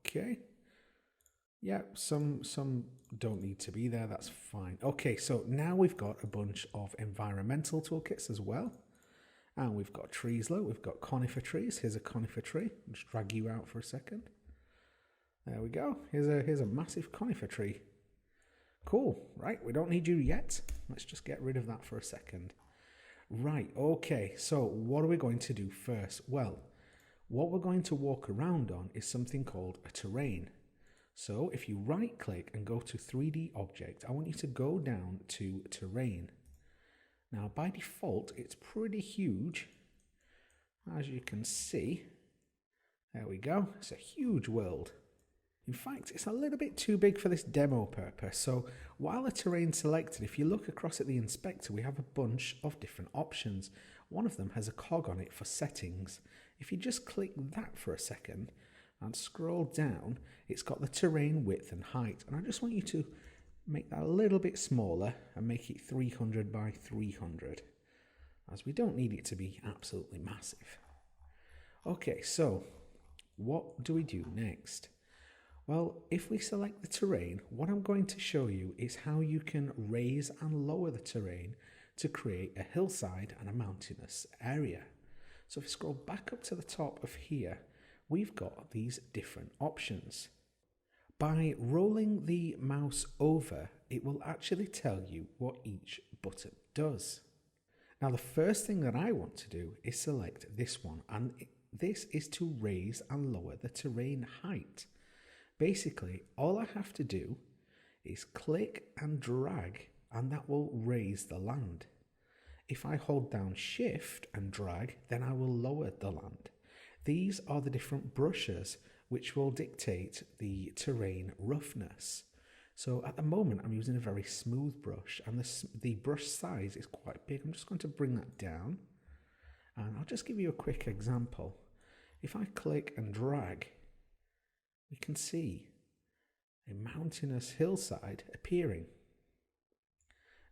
Okay. Yeah, some don't need to be there, that's fine. Okay, so now we've got a bunch of environmental toolkits as well. And we've got trees, look, we've got conifer trees. Here's a conifer tree. I'll just drag you out for a second. There we go. Here's a massive conifer tree. Cool, right, we don't need you yet. Let's just get rid of that for a second. Right, okay, so what are we going to do first? Well, what we're going to walk around on is something called a terrain. So if you right click and go to 3D object, I want you to go down to terrain. Now by default, it's pretty huge. As you can see, there we go, it's a huge world. In fact, it's a little bit too big for this demo purpose. So while the terrain's selected, if you look across at the inspector, we have a bunch of different options. One of them has a cog on it for settings. If you just click that for a second and scroll down, it's got the terrain width and height. And I just want you to make that a little bit smaller and make it 300 by 300, as we don't need it to be absolutely massive. Okay, so what do we do next? Well, if we select the terrain, what I'm going to show you is how you can raise and lower the terrain to create a hillside and a mountainous area. So if we scroll back up to the top of here, we've got these different options. By rolling the mouse over, it will actually tell you what each button does. Now, the first thing that I want to do is select this one, and this is to raise and lower the terrain height. Basically, all I have to do is click and drag, and that will raise the land. If I hold down Shift and drag, then I will lower the land. These are the different brushes which will dictate the terrain roughness. So at the moment, I'm using a very smooth brush, and the brush size is quite big. I'm just going to bring that down, and I'll just give you a quick example. If I click and drag, we can see a mountainous hillside appearing.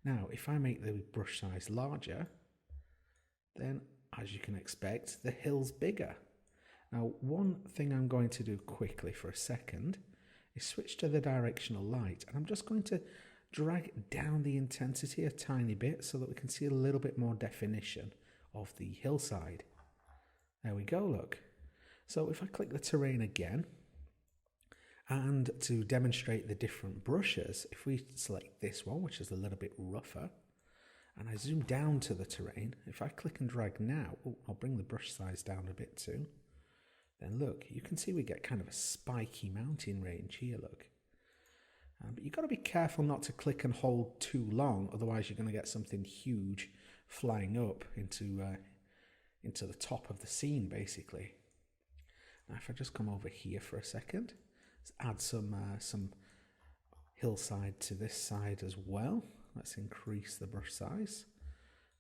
Now, if I make the brush size larger, then as you can expect, the hill's bigger. Now, one thing I'm going to do quickly for a second is switch to the directional light, and I'm just going to drag down the intensity a tiny bit so that we can see a little bit more definition of the hillside. There we go, look. So if I click the terrain again, and to demonstrate the different brushes, if we select this one, which is a little bit rougher, and I zoom down to the terrain, if I click and drag now, I'll bring the brush size down a bit too, then look, you can see we get kind of a spiky mountain range here, look. But you've got to be careful not to click and hold too long, otherwise you're going to get something huge flying up into the top of the scene, basically. Now if I just come over here for a second, add some hillside to this side as well. Let's increase the brush size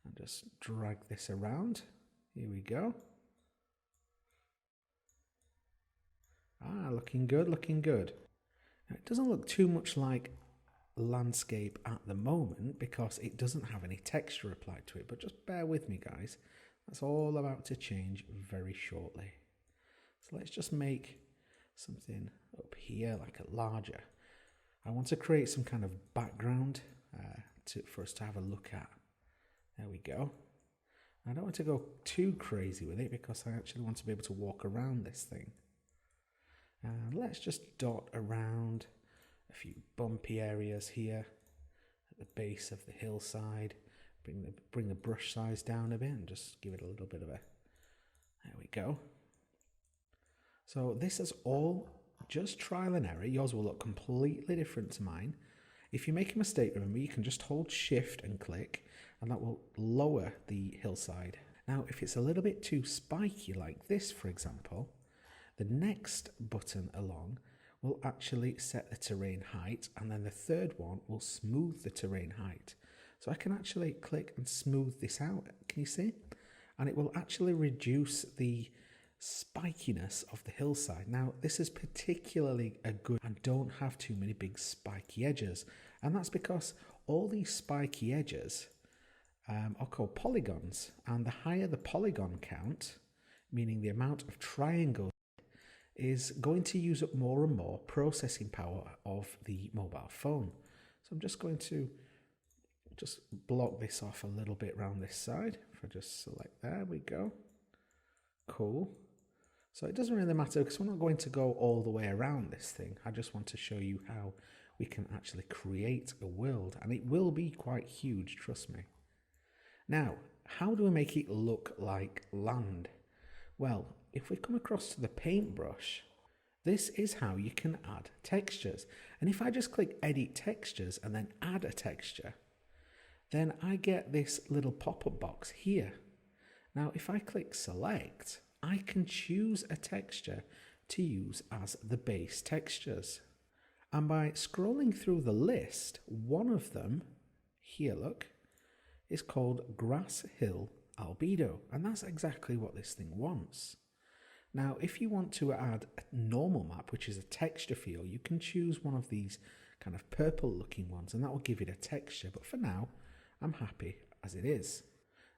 and just drag this around. Here we go. Looking good, looking good. Now, it doesn't look too much like landscape at the moment because it doesn't have any texture applied to it, but just bear with me, guys. That's all about to change very shortly. So let's just make something up here like a larger. I want to create some kind of background for us to have a look at. There we go. I don't want to go too crazy with it because I actually want to be able to walk around this thing. And let's just dot around a few bumpy areas here at the base of the hillside. Bring the brush size down a bit and just give it a little bit of a... There we go. So this is all just trial and error. Yours will look completely different to mine. If you make a mistake, remember, you can just hold Shift and click, and that will lower the hillside. Now, if it's a little bit too spiky like this, for example, the next button along will actually set the terrain height, and then the third one will smooth the terrain height. So I can actually click and smooth this out, can you see? And it will actually reduce the spikiness of the hillside. Now, this is particularly a good and don't have too many big spiky edges, and that's because all these spiky edges are called polygons, and the higher the polygon count, meaning the amount of triangles, is going to use up more and more processing power of the mobile phone. So I'm just going to just block this off a little bit around this side. If I just select, there we go. Cool. So it doesn't really matter because we're not going to go all the way around this thing. I just want to show you how we can actually create a world, and it will be quite huge, trust me. Now, how do we make it look like land? Well, if we come across to the paintbrush, this is how you can add textures. And if I just click edit textures and then add a texture, then I get this little pop-up box here. Now, if I click select, I can choose a texture to use as the base textures. And by scrolling through the list, one of them, here look, is called Grass Hill Albedo. And that's exactly what this thing wants. Now, if you want to add a normal map, which is a texture field, you can choose one of these kind of purple looking ones, and that will give it a texture. But for now, I'm happy as it is.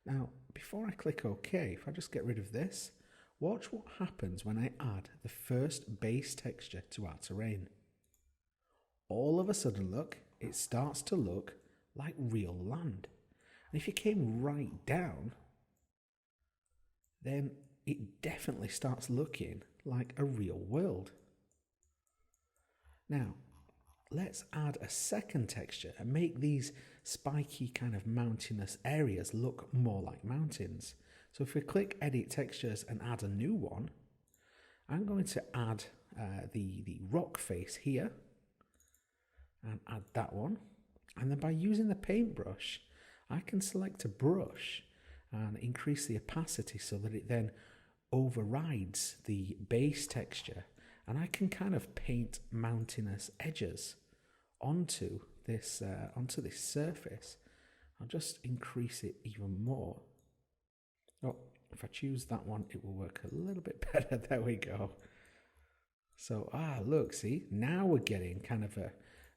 Now, before I click OK, if I just get rid of this, watch what happens when I add the first base texture to our terrain. All of a sudden, look, it starts to look like real land. And if you came right down, then it definitely starts looking like a real world. Now, let's add a second texture and make these spiky kind of mountainous areas look more like mountains. So if we click edit textures and add a new one, I'm going to add the rock face here and add that one. And then by using the paintbrush, I can select a brush and increase the opacity so that it then overrides the base texture, and I can kind of paint mountainous edges onto this surface. I'll just increase it even more. Oh, if I choose that one, it will work a little bit better. There we go. So, look, see, now we're getting kind of a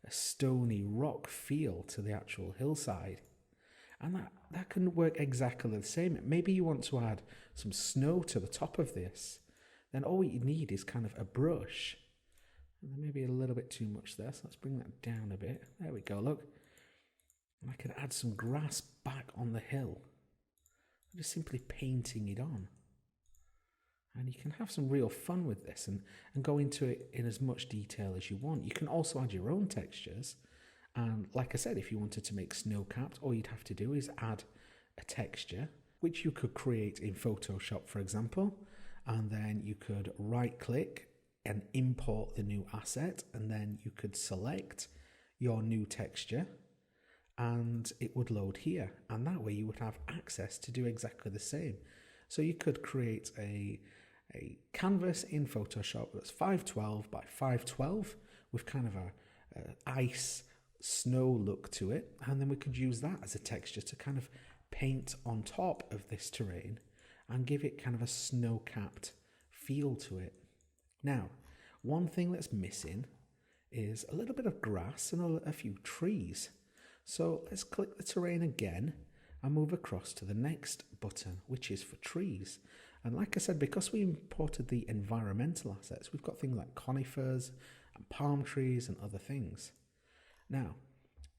stony rock feel to the actual hillside. And that can work exactly the same. Maybe you want to add some snow to the top of this. Then all you need is kind of a brush. And there may be a little bit too much there, so let's bring that down a bit. There we go, look. And I can add some grass back on the hill. I'm just simply painting it on. And you can have some real fun with this and go into it in as much detail as you want. You can also add your own textures. And like I said, if you wanted to make snow-capped, all you'd have to do is add a texture, which you could create in Photoshop, for example. And then you could right-click and import the new asset. And then you could select your new texture and it would load here. And that way you would have access to do exactly the same. So you could create a canvas in Photoshop that's 512 by 512 with kind of a ice snow look to it, and then we could use that as a texture to kind of paint on top of this terrain and give it kind of a snow-capped feel to it. Now, one thing that's missing is a little bit of grass and a few trees. So let's click the terrain again and move across to the next button, which is for trees. And like I said, because we imported the environmental assets, we've got things like conifers and palm trees and other things. Now,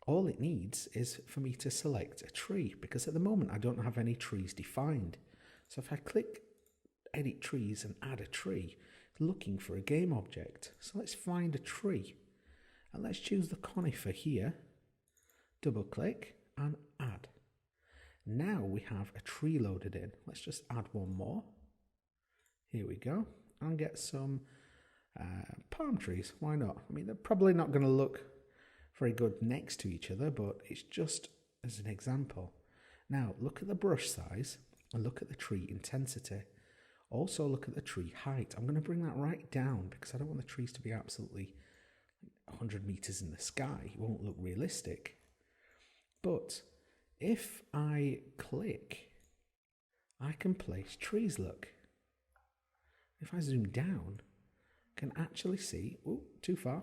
all it needs is for me to select a tree, because at the moment I don't have any trees defined. So if I click edit trees and add a tree, it's looking for a game object. So let's find a tree and let's choose the conifer here, double click and add. Now we have a tree loaded in. Let's just add one more. Here we go, and get some palm trees. Why not? I mean, they're probably not going to look very good next to each other, but it's just as an example. Now look at the brush size and look at the tree intensity. Also look at the tree height. I'm going to bring that right down because I don't want the trees to be absolutely 100 meters in the sky. It won't look realistic. But if I click, I can place trees, look. If I zoom down, I can actually see, oh, too far.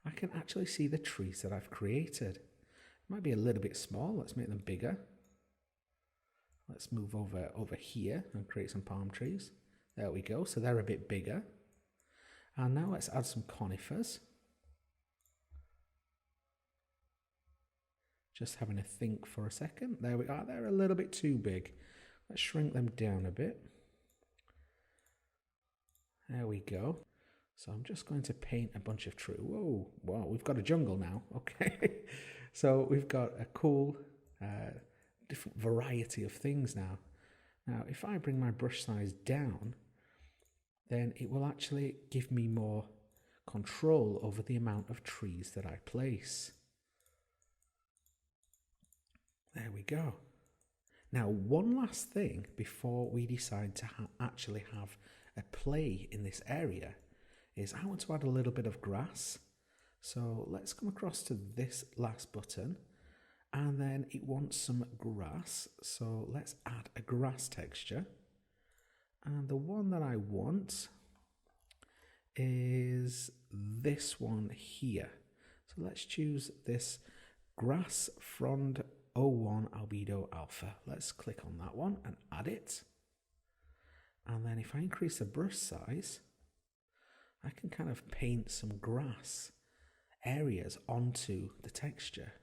I can actually see the trees that I've created. It might be a little bit small. Let's make them bigger. Let's move over here and create some palm trees. There we go, so they're a bit bigger. And now let's add some conifers. Just having a think for a second. There we are, they're a little bit too big. Let's shrink them down a bit. There we go. So I'm just going to paint a bunch of trees. Whoa, wow, we've got a jungle now. Okay. So we've got a cool, different variety of things now. Now, if I bring my brush size down, then it will actually give me more control over the amount of trees that I place. There we go. Now, one last thing before we decide to actually have a play in this area is I want to add a little bit of grass. So let's come across to this last button, and then it wants some grass. So let's add a grass texture. And the one that I want is this one here. So let's choose this grass frond 01 albedo alpha. Let's click on that one and add it. And then if I increase the brush size, I can kind of paint some grass areas onto the texture.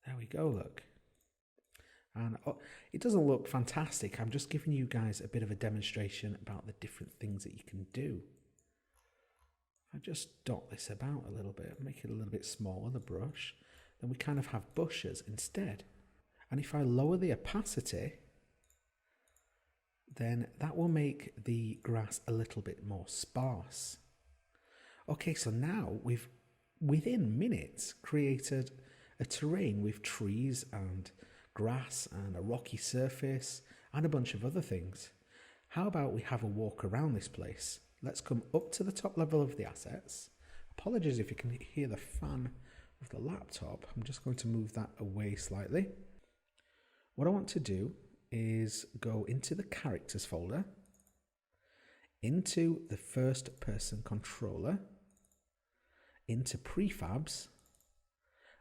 There we go, look. And it doesn't look fantastic. I'm just giving you guys a bit of a demonstration about the different things that you can do. If I just dot this about a little bit, make it a little bit smaller, the brush, then we kind of have bushes instead. And if I lower the opacity, then that will make the grass a little bit more sparse. Okay, so now we've, within minutes, created a terrain with trees and grass and a rocky surface and a bunch of other things. How about we have a walk around this place? Let's come up to the top level of the assets. Apologies if you can hear the fan of the laptop. I'm just going to move that away slightly. What I want to do is go into the characters folder, into the first person controller, into prefabs,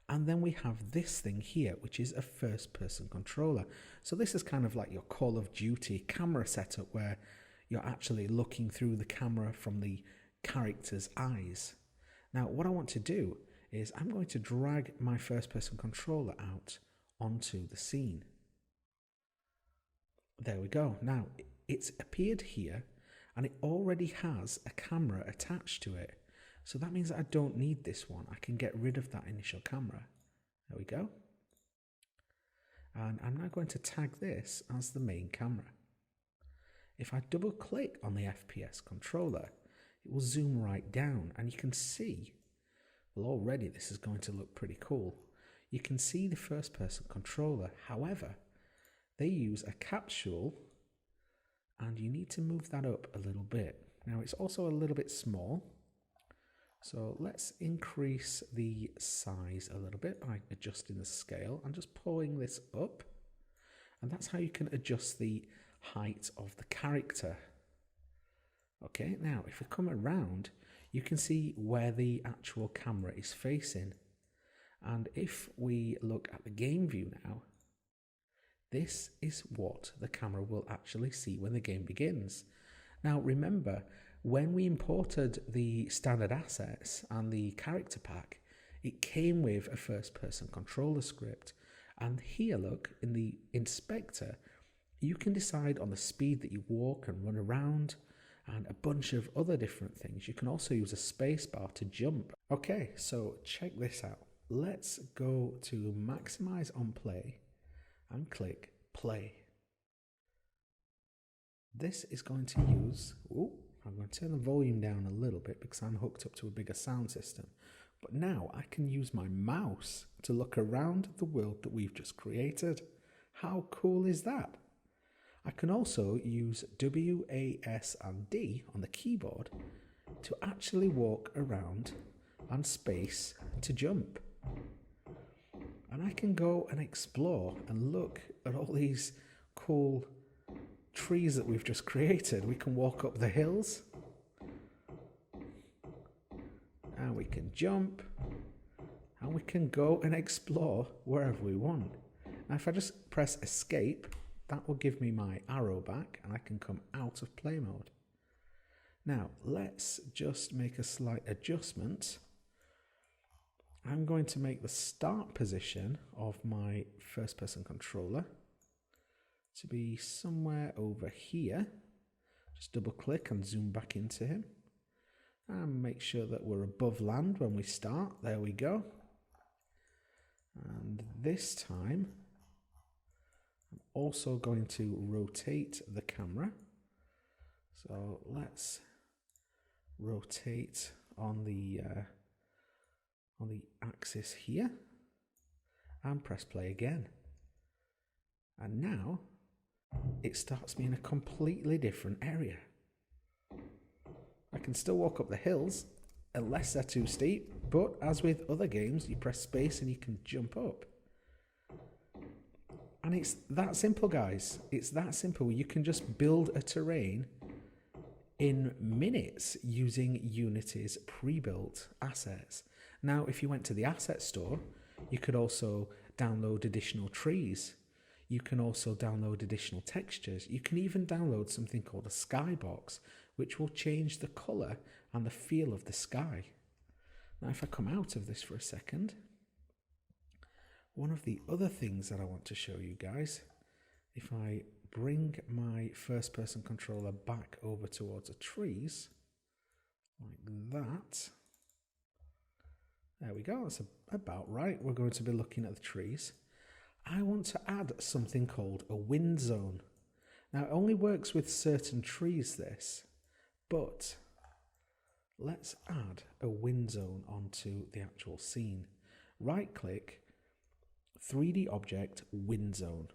and then we have this thing here, which is a first person controller. So this is kind of like your Call of Duty camera setup where you're actually looking through the camera from the character's eyes. Now what I want to do is I'm going to drag my first person controller out onto the scene. There we go. Now it's appeared here and it already has a camera attached to it. So that means that I don't need this one. I can get rid of that initial camera. There we go. And I'm now going to tag this as the main camera. If I double click on the FPS controller, it will zoom right down and you can see, well, already this is going to look pretty cool. You can see the first person controller. However, they use a capsule and you need to move that up a little bit. Now it's also a little bit small. So let's increase the size a little bit by adjusting the scale and just pulling this up. And that's how you can adjust the height of the character. Okay, now if we come around, you can see where the actual camera is facing. And if we look at the game view now, this is what the camera will actually see when the game begins. Now remember, when we imported the standard assets and the character pack, it came with a first-person controller script. And here, look, in the inspector, you can decide on the speed that you walk and run around and a bunch of other different things. You can also use a space bar to jump. Okay, so check this out. Let's go to maximize on play and click play. This is going to use... I'm going to turn the volume down a little bit because I'm hooked up to a bigger sound system. But now I can use my mouse to look around the world that we've just created. How cool is that? I can also use W, A, S and D on the keyboard to actually walk around and space to jump. And I can go and explore and look at all these cool trees that we've just created. We can walk up the hills and we can jump and we can go and explore wherever we want. Now if I just press escape, That will give me my arrow back and I can come out of play mode. Now, let's just make a slight adjustment. I'm going to make the start position of my first person controller to be somewhere over here. Just double click and zoom back into him. And make sure that we're above land when we start. There we go. And this time, I'm also going to rotate the camera. So let's rotate on the axis here and press play again. And now it starts me in a completely different area. I can still walk up the hills unless they're too steep, but as with other games, you press space and you can jump up. And it's that simple, guys. It's that simple. You can just build a terrain in minutes using Unity's pre-built assets. Now, if you went to the asset store, you could also download additional trees. You can also download additional textures. You can even download something called a skybox, which will change the color and the feel of the sky. Now, if I come out of this for a second, one of the other things that I want to show you guys, if I bring my first person controller back over towards the trees, like that. There we go, that's about right. We're going to be looking at the trees. I want to add something called a wind zone. Now, it only works with certain trees, this, but let's add a wind zone onto the actual scene. Right click, 3D object, wind zone.